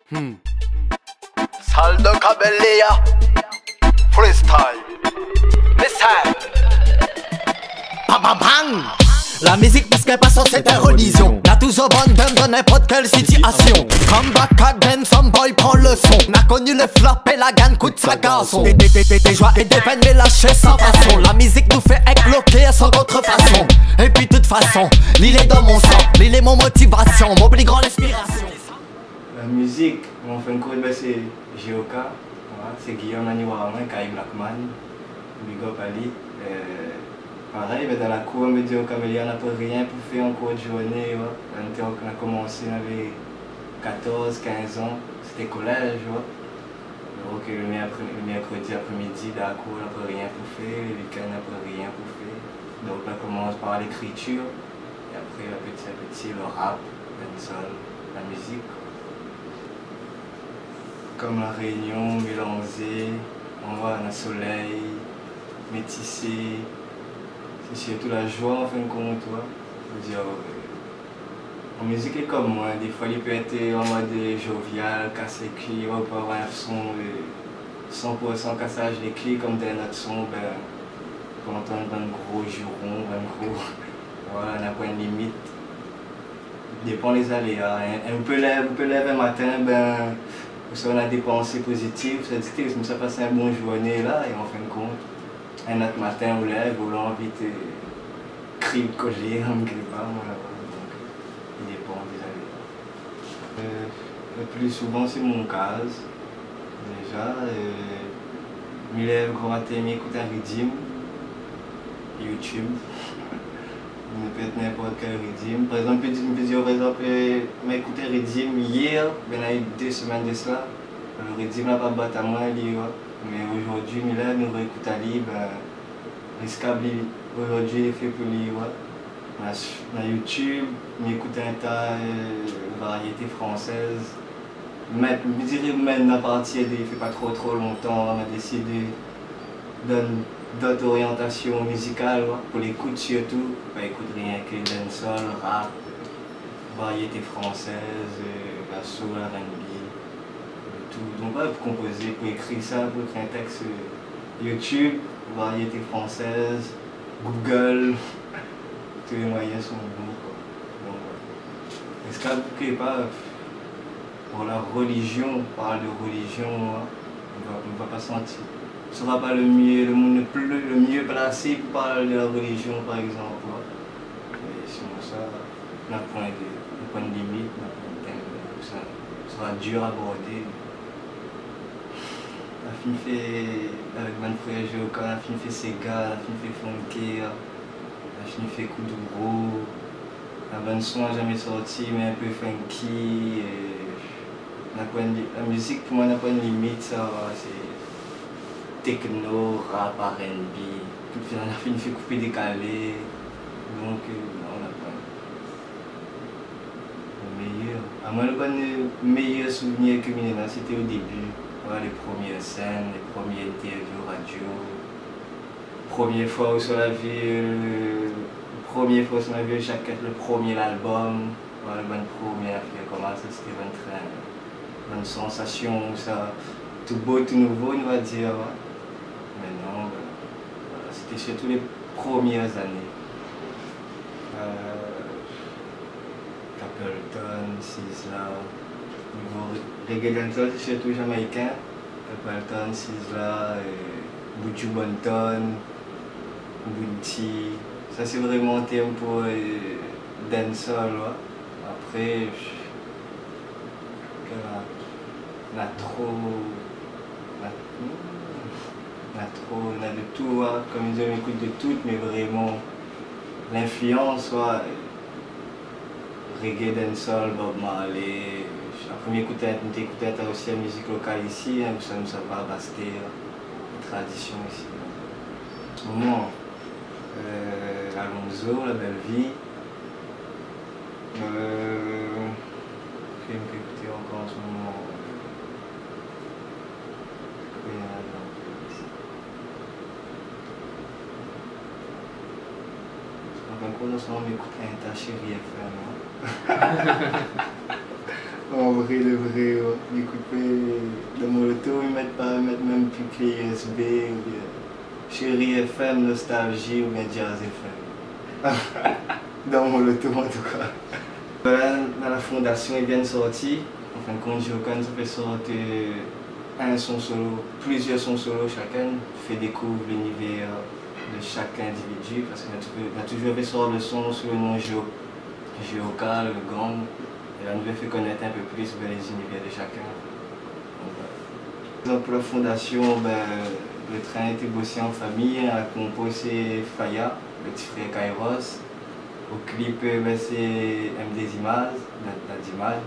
Salle de Cabelia, freestyle, missile. Bang. La musique parce qu'elle passe c'est une religion. Y'a toujours bonne dame dans n'importe quelle situation. Come back again, some boy prend le son. N'a connu le flop et la gagne coûte sa garçon. Des joies et des peines mais lâchées sans façon. La musique nous fait écloquer sans contrefaçon. Et puis toute façon, l'île est dans mon sang, l'île est mon motivation, mon plus grande inspiration. La musique, en fin de compte, c'est GOK, c'est Guillaume Naniwaraman, Kai Blackman, Big Up Ali. Pareil, dans la cour, on me dit au Camélia, on n'a pas rien pour faire en cours de journée. On a commencé, on avait 14, 15 ans, c'était collège. Donc le mercredi après-midi, dans la cour, on n'a pas rien pour faire, le week-end, on n'a pas rien pour faire. Donc on commence par l'écriture, et après, petit à petit, le rap, le sol, la musique. Comme la Réunion, mélangée, on voit un soleil, métissé. C'est surtout la joie en fin de compte, tu vois. Je veux dire, en musique est comme moi, des fois il peut être en mode jovial, casser les clés, on peut avoir un son 100% cassage des clés comme dans notre son, ben, on peut entendre un gros juron, un gros, voilà, on n'a pas une limite. Dépend des aléas. Un peu lève un matin, ben, on a des pensées positives, ça dit que ça passe un bon journée là, et en fin de compte, un autre matin, on lève, on a envie de crier, de coller, on ne crie pas, voilà. Donc, il dépend des aléas. Le plus souvent, c'est mon cas. Déjà, je me lève grand matin, j'écoute un rythme, YouTube. Je peux être n'importe quel rythme. Par exemple, m'écouter un rythme hier, il y a 2 semaines de cela. Le rythme n'a pas battu à moi, mais aujourd'hui, nous réécoutons à lui, risquable aujourd'hui, il est fait pour lui. Dans YouTube, j'écoute un tas de variétés françaises. Je dirais même à partir de, il ne fait pas trop longtemps, on a décidé d'autres orientations musicales, pour l'écoute surtout. Pas écouter rien que dancehall, rap, variétés françaises, la soul, R&B. Donc pour composer, pour écrire ça, pour écrire un texte YouTube, variété française, Google, tous les moyens sont bons. Est-ce que pas pour la religion, on parle de religion, on ne va pas sentir. Ce ne sera pas le mieux placé pour parler de la religion par exemple. Mais sinon ça, on a point de limite, ça sera dur à aborder. La film fait avec mon frère GOK, la film fait Sega, la film fait Funky, la film fait Kuduro. La bande son n'a jamais sorti, mais un peu funky. La musique pour moi n'a pas une limite, ça c'est techno, rap, R&B. La film fait couper décalé. Donc on n'a pas le meilleur. À moi le meilleur souvenir que j'ai, c'était au début. Voilà, les premières scènes, les premières interviews radio. Première fois où sur la ville, le premier album. Voilà, la première affaire, comment ça c'était une sensation, ça, tout beau, tout nouveau, on va dire. Mais non, voilà, c'était surtout les premières années. Capleton, Sizzla. Reggae dancehall, c'est surtout jamaïcain. Capleton, Sizzla, Buju Banton, Bunty. Ça c'est vraiment un terme pour dancehall. Après, on a de tout, comme ils disent, on écoute de tout, mais vraiment l'influence, reggae, dancehall, Bob Marley. Après, j'écoutais aussi la musique locale ici, où ça nous a pas basté, la tradition ici. En ce moment, Alonso, La Belle Vie. Film que j'écoutais encore en ce moment. En fin de compte, on m'écoute un tas chéri FM. En vrai, de vrai, ouais. Écoutez, dans mon auto, ils mettent même plus clé USB, ou bien Chérie FM, Nostalgie, ou bien Jazz FM. Dans mon auto, en tout cas. Dans la fondation, ils viennent sortir. En fin de compte, Géocon, ça fait sortir un son solo, plusieurs sons solo chacun, fait découvrir l'univers de chaque individu, parce qu'on a toujours fait sortir le son sous le nom Géocal, le gang, et là on nous fait connaître un peu plus les univers de chacun. Donc, pour la fondation, le train était bossé en famille, on a composé Faya, le petit frère Kairos. Au clip, c'est MD Images, Nadimal.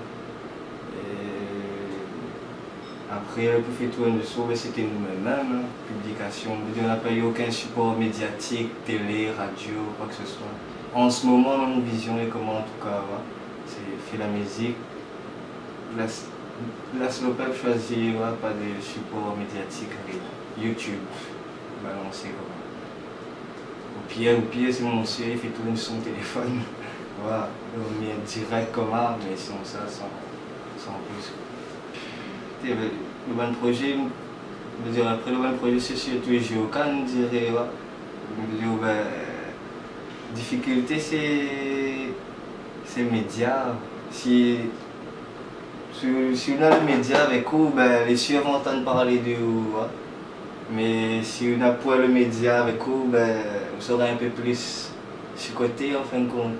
Après, le plus fait tourner le son, c'était nous-mêmes, publication. On n'a pas eu aucun support médiatique, télé, radio, quoi que ce soit. En ce moment, mon vision est comment en tout cas, c'est faire la musique. La Slopep choisit pas de support médiatique, YouTube, balancer comment. Au pire, c'est mon monsieur, il fait tourner son téléphone. Voilà, on met direct comme art, mais sinon ça, sans plus. Le bon projet, après le bon projet, c'est surtout Géocan, je dirais. Difficulté, c'est médias. Si on a le média avec vous, les cieux vont entendre parler de vous. Mais si on a pas le média avec vous, on sera un peu plus chicoté en fin de compte.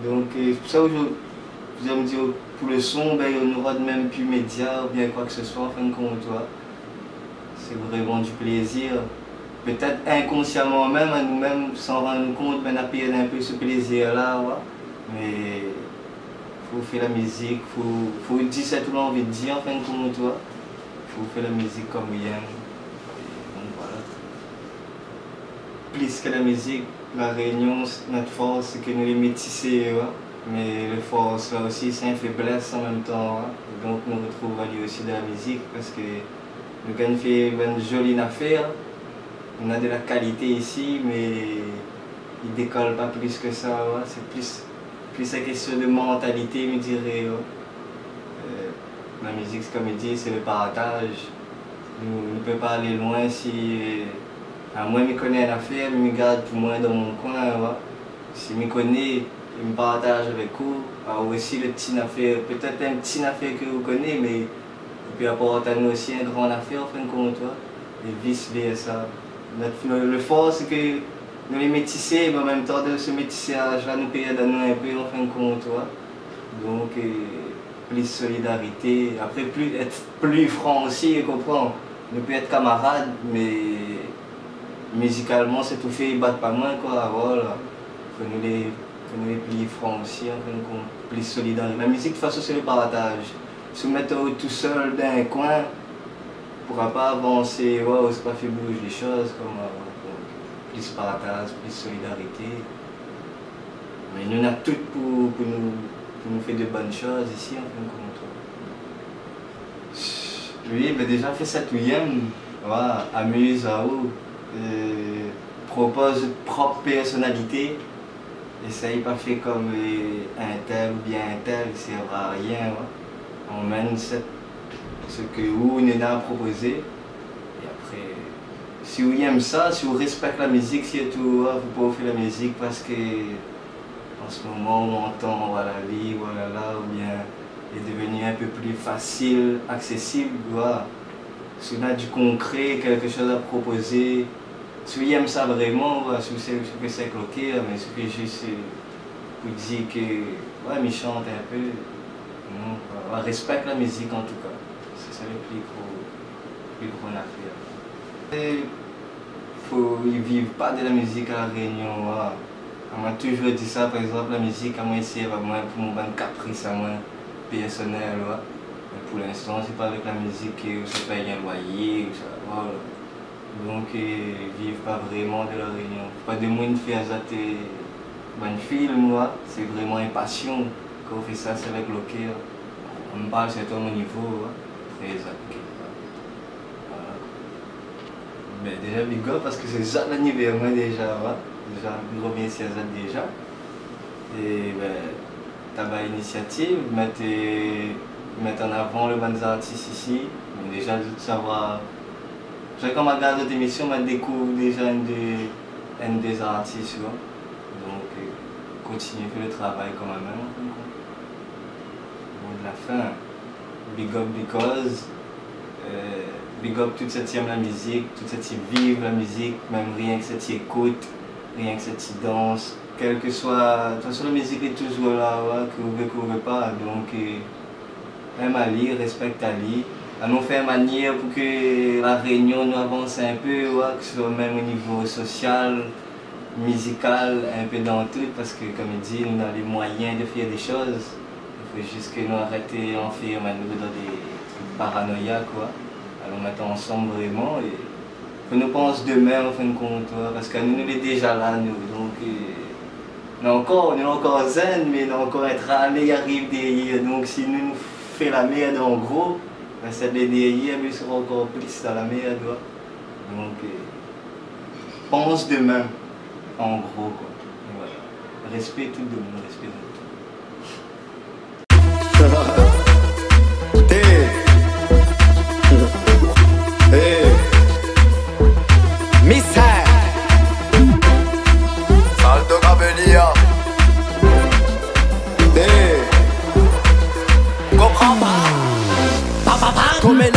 Donc, c'est pour ça que je me dis, pour le son, on n'aura même plus média ou bien quoi que ce soit en fin de compte. C'est vraiment du plaisir. Peut-être inconsciemment même, à nous-mêmes, sans rendre compte, on a perdu un peu ce plaisir-là. Mais il faut faire la musique, il faut dire ce que tout le monde a envie de dire en fin de compte. Il faut faire la musique comme rien. Plus que la musique, la Réunion, notre force, c'est que nous les métissés, mais la force là aussi, c'est une faiblesse en même temps. Donc nous retrouvons aussi dans la musique parce que nous avons fait une jolie affaire. On a de la qualité ici, mais il ne décolle pas plus que ça. C'est plus une question de mentalité, je dirais. La musique, comme je dis, c'est le partage. Nous ne pouvons pas aller loin si. Moi, je connais une affaire, je me garde pour moi dans mon coin. Si je connais, je me partage avec vous. Aussi, le petit affaire, peut-être un petit affaire que vous connaissez, mais on peut apporter à nous aussi une grande affaire en fin de compte. Et vice-versa. Le fort, c'est que nous les métissés, mais en même temps, de ce métissage-là, nous payons un peu en fin de compte. Donc, plus solidarité. Après, être plus franc aussi, je comprends. Nous pouvons être camarades, mais musicalement, c'est tout fait, ils battent pas moins, quoi. Voilà. Faut nous les plus francs aussi, en fin de compte. Plus solidaire. La musique, de toute façon, c'est le partage. Se mettre tout seul dans un coin, ne pourra pas avancer, c'est pas fait bouger les choses, comme plus partage, plus solidarité. Mais nous avons tout pour nous faire de bonnes choses ici, en fin de compte. Oui, déjà fait ça tout amuse à vous. Propose propre personnalité, essaye pas faire comme un tel ou bien un tel, il ne sert à rien. On mène ce que vous nous a proposé, et après, si vous aimez ça, si vous respectez la musique, surtout, vous pouvez faire la musique parce que en ce moment on entend la vie, ou bien est devenu un peu plus facile, accessible. Si on a du concret, quelque chose à proposer, si vous aimez ça vraiment, si vous savez que c'est cloqué, mais si vous juste pour dire que me chante un peu, non, respecte la musique en tout cas. C'est ça le plus gros affaire. Il faut vivre pas de la musique à la Réunion. On m'a toujours dit ça, par exemple, la musique à moi ici, pour mon bon caprice à moi personnel. Mais pour l'instant, c'est pas avec la musique que ça paye un loyer. Donc, vivre pas vraiment de la Réunion. Pas de moins de faire ça, un film, c'est vraiment une passion. Quand on fait ça, c'est avec le cœur. On me parle, c'est à mon niveau, très appliqué. Voilà. Mais déjà, big up parce que c'est ça l'anniversaire déjà. Déjà, je remercie à ça déjà. Et t'as une initiative, mettre mettre en avant le bon artistes ici. Mais déjà, de savoir. Quand je regarde cette émission, je découvre déjà un des artistes. Ouais. Donc, continuer à faire le travail comme même. Bon, de la fin, big up because, big up toute cette la musique, toute cette vive la musique, même rien que cette écoute, rien que cette danse, quel que soit. De toute façon, la musique est toujours là, ouais, que vous ne pas. Donc, même à lire, respecte à lire. À nous faire manière pour que la Réunion nous avance un peu, ouais, que ce soit même au niveau social, musical, un peu dans tout, parce que comme il dit, on a les moyens de faire des choses. Il faut juste que nous arrêter d'en faire maintenant dans des trucs paranoïaques, quoi. Alors mettons ensemble vraiment et que nous pense demain en fin de compte, ouais, parce que nous est déjà là, nous. Donc, on est encore zen, mais on est encore être râlé, arrive derrière. Donc si nous fait la merde en gros, celle de derrière mais sera encore plus dans la merde. Donc pense demain en gros quoi. Et voilà. Respect tout le monde, respect tout. Hey. Mystère Saldo Cabelia. Comprends pas. Comme là,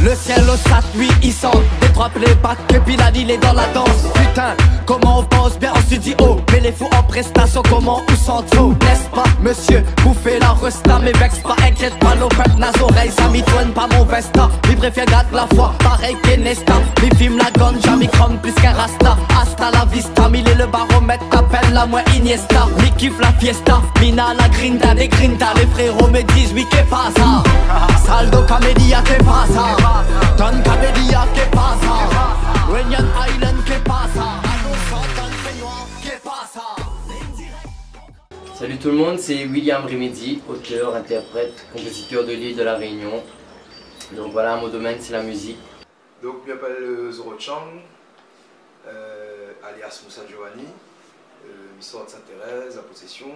le ciel au sat, lui il sent des trois playbacks et puis là il est dans la danse. Putain, comment on pense bien en studio, mais les fous en prestation comment ou sans trop. N'est-ce pas monsieur, bouffer la resta, mais vexe pas, inquiète pas, l'open nas oreilles, ça m'étonne pas mon vesta. Mi préfère garde la foi, pareil qu'Enesta. Mi filme la ganja, mi crame plus qu'un rasta. Hasta la vista, mille le baromètre, t'appelle la moins Iniesta. Mi kiffe la fiesta, mina la grinta, des grinta. Les frérots me disent oui qu'est pas ça. Saldo Camelia qu'est pas ça. Don Camelia qu'est pas ça. Réunion Island qu'est pas ça. Salut tout le monde, c'est William Remedy, auteur, interprète, compositeur de l'île de la Réunion. Donc voilà, mon domaine c'est la musique. Donc je m'appelle Zoro Chang, alias Moussa Giovanni, histoire de Sainte-Thérèse, la possession.